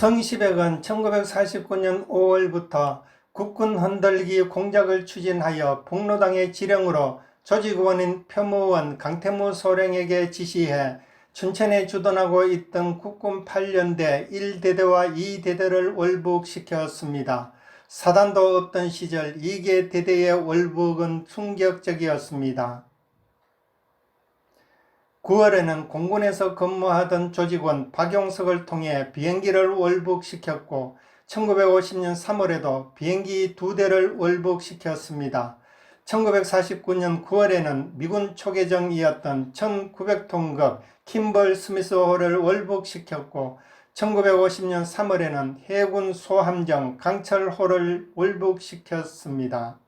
성시백은 1949년 5월부터 국군 흔들기 공작을 추진하여 복로당의 지령으로 조직원인 표무원 강태무 소령에게 지시해 춘천에 주둔하고 있던 국군 8연대 1대대와 2대대를 월북시켰습니다. 사단도 없던 시절 2개 대대의 월북은 충격적이었습니다. 9월에는 공군에서 근무하던 조직원 박용석을 통해 비행기를 월북시켰고 1950년 3월에도 비행기 2대를 월북시켰습니다. 1949년 9월에는 미군 초계정이었던 1900톤급 킴벌 스미스호를 월북시켰고 1950년 3월에는 해군 소함정 강철호를 월북시켰습니다.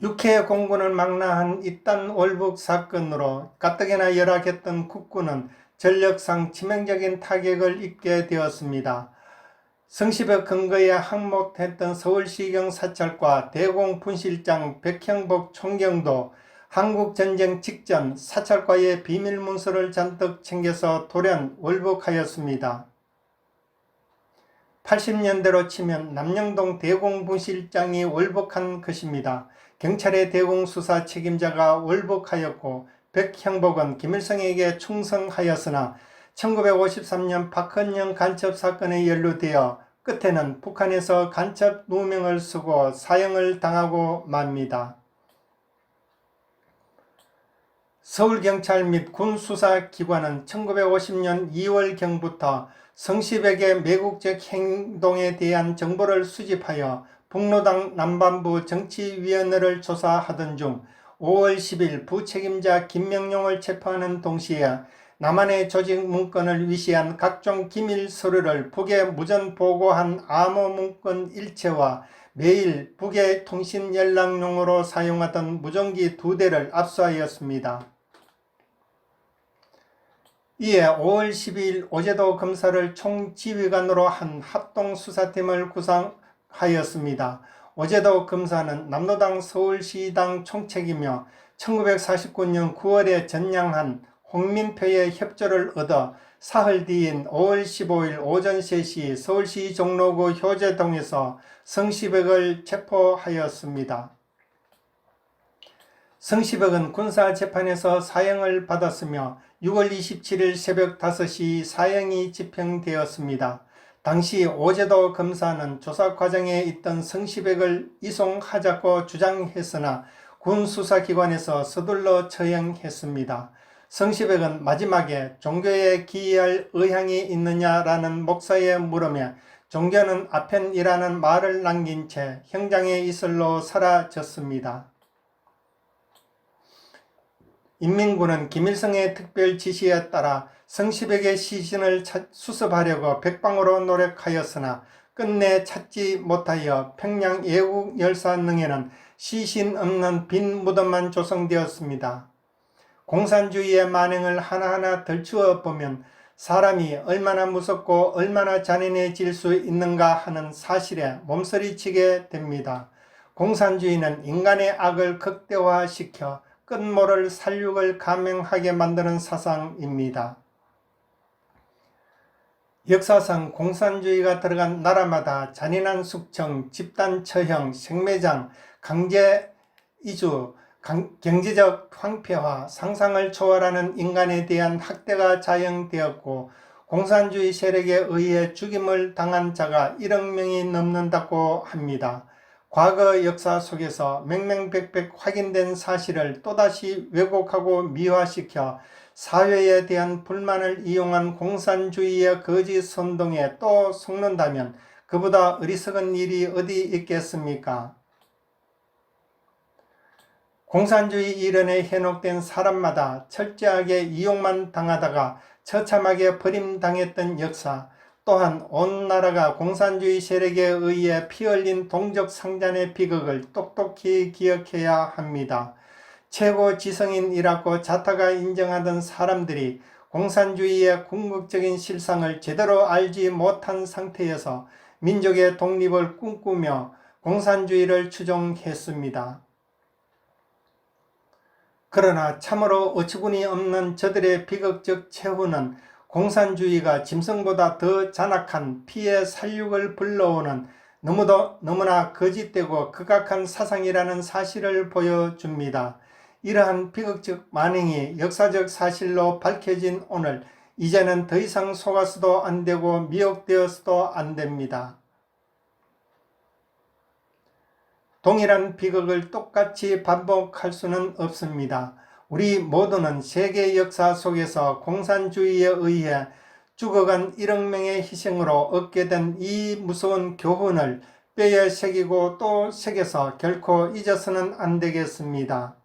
육해 공군을 망라한 이딴 월북 사건으로 가뜩이나 열악했던 국군은 전력상 치명적인 타격을 입게 되었습니다. 성시백 근거에 항복했던 서울시경 사찰과 대공분실장 백형복 총경도 한국전쟁 직전 사찰과의 비밀문서를 잔뜩 챙겨서 돌연 월북하였습니다. 80년대로 치면 남영동 대공분실장이 월북한 것입니다. 경찰의 대공수사 책임자가 월북하였고 백형복은 김일성에게 충성하였으나 1953년 박헌영 간첩 사건에 연루되어 끝에는 북한에서 간첩 누명을 쓰고 사형을 당하고 맙니다. 서울경찰 및 군수사기관은 1950년 2월경부터 성시백의 매국적 행동에 대한 정보를 수집하여 복로당 남반부 정치위원회를 조사하던 중 5월 10일 부책임자 김명룡을 체포하는 동시에 남한의 조직 문건을 위시한 각종 기밀 서류를 북에 무전 보고한 암호 문건 일체와 매일 북의 통신 연락용으로 사용하던 무전기 2대를 압수하였습니다. 이에 5월 12일 오제도 검사를 총지휘관으로 한 합동수사팀을 구성하였습니다. 오제도 검사는 남로당 서울시당 총책이며 1949년 9월에 전향한 홍민표의 협조를 얻어 사흘 뒤인 5월 15일 오전 3시 서울시 종로구 효재동에서 성시백을 체포하였습니다. 성시백은 군사재판에서 사형을 받았으며 6월 27일 새벽 5시 사형이 집행되었습니다. 당시 오제도 검사는 조사 과정에 있던 성시백을 이송하자고 주장했으나 군수사기관에서 서둘러 처형했습니다. 성시백은 마지막에 종교에 기이할 의향이 있느냐라는 목사의 물음에 종교는 아펜이라는 말을 남긴 채 형장의 이슬로 사라졌습니다. 인민군은 김일성의 특별 지시에 따라 성시백의 시신을 수습하려고 백방으로 노력하였으나 끝내 찾지 못하여 평양 예국열사능에는 시신 없는 빈 무덤만 조성되었습니다. 공산주의의 만행을 하나하나 덜추어 보면 사람이 얼마나 무섭고 얼마나 잔인해질 수 있는가 하는 사실에 몸서리치게 됩니다. 공산주의는 인간의 악을 극대화시켜 끝모를 살육을 감행하게 만드는 사상입니다. 역사상 공산주의가 들어간 나라마다 잔인한 숙청, 집단 처형, 생매장, 강제 이주, 경제적 황폐화, 상상을 초월하는 인간에 대한 학대가 자행되었고 공산주의 세력에 의해 죽임을 당한 자가 1억 명이 넘는다고 합니다. 과거 역사 속에서 명명백백 확인된 사실을 또다시 왜곡하고 미화시켜 사회에 대한 불만을 이용한 공산주의의 거짓 선동에 또 속는다면 그보다 어리석은 일이 어디 있겠습니까? 공산주의 이론에 현혹된 사람마다 철저하게 이용만 당하다가 처참하게 버림당했던 역사, 또한 온 나라가 공산주의 세력에 의해 피 흘린 동족상잔의 비극을 똑똑히 기억해야 합니다. 최고 지성인이라고 자타가 인정하던 사람들이 공산주의의 궁극적인 실상을 제대로 알지 못한 상태에서 민족의 독립을 꿈꾸며 공산주의를 추종했습니다. 그러나 참으로 어처구니 없는 저들의 비극적 최후는 공산주의가 짐승보다 더 잔악한 피해 살육을 불러오는 너무나 거짓되고 극악한 사상이라는 사실을 보여줍니다. 이러한 비극적 만행이 역사적 사실로 밝혀진 오늘, 이제는 더 이상 속아서도 안 되고 미혹되어서도 안 됩니다. 동일한 비극을 똑같이 반복할 수는 없습니다. 우리 모두는 세계 역사 속에서 공산주의에 의해 죽어간 1억 명의 희생으로 얻게 된 이 무서운 교훈을 뼈에 새기고 또 새겨서 결코 잊어서는 안 되겠습니다.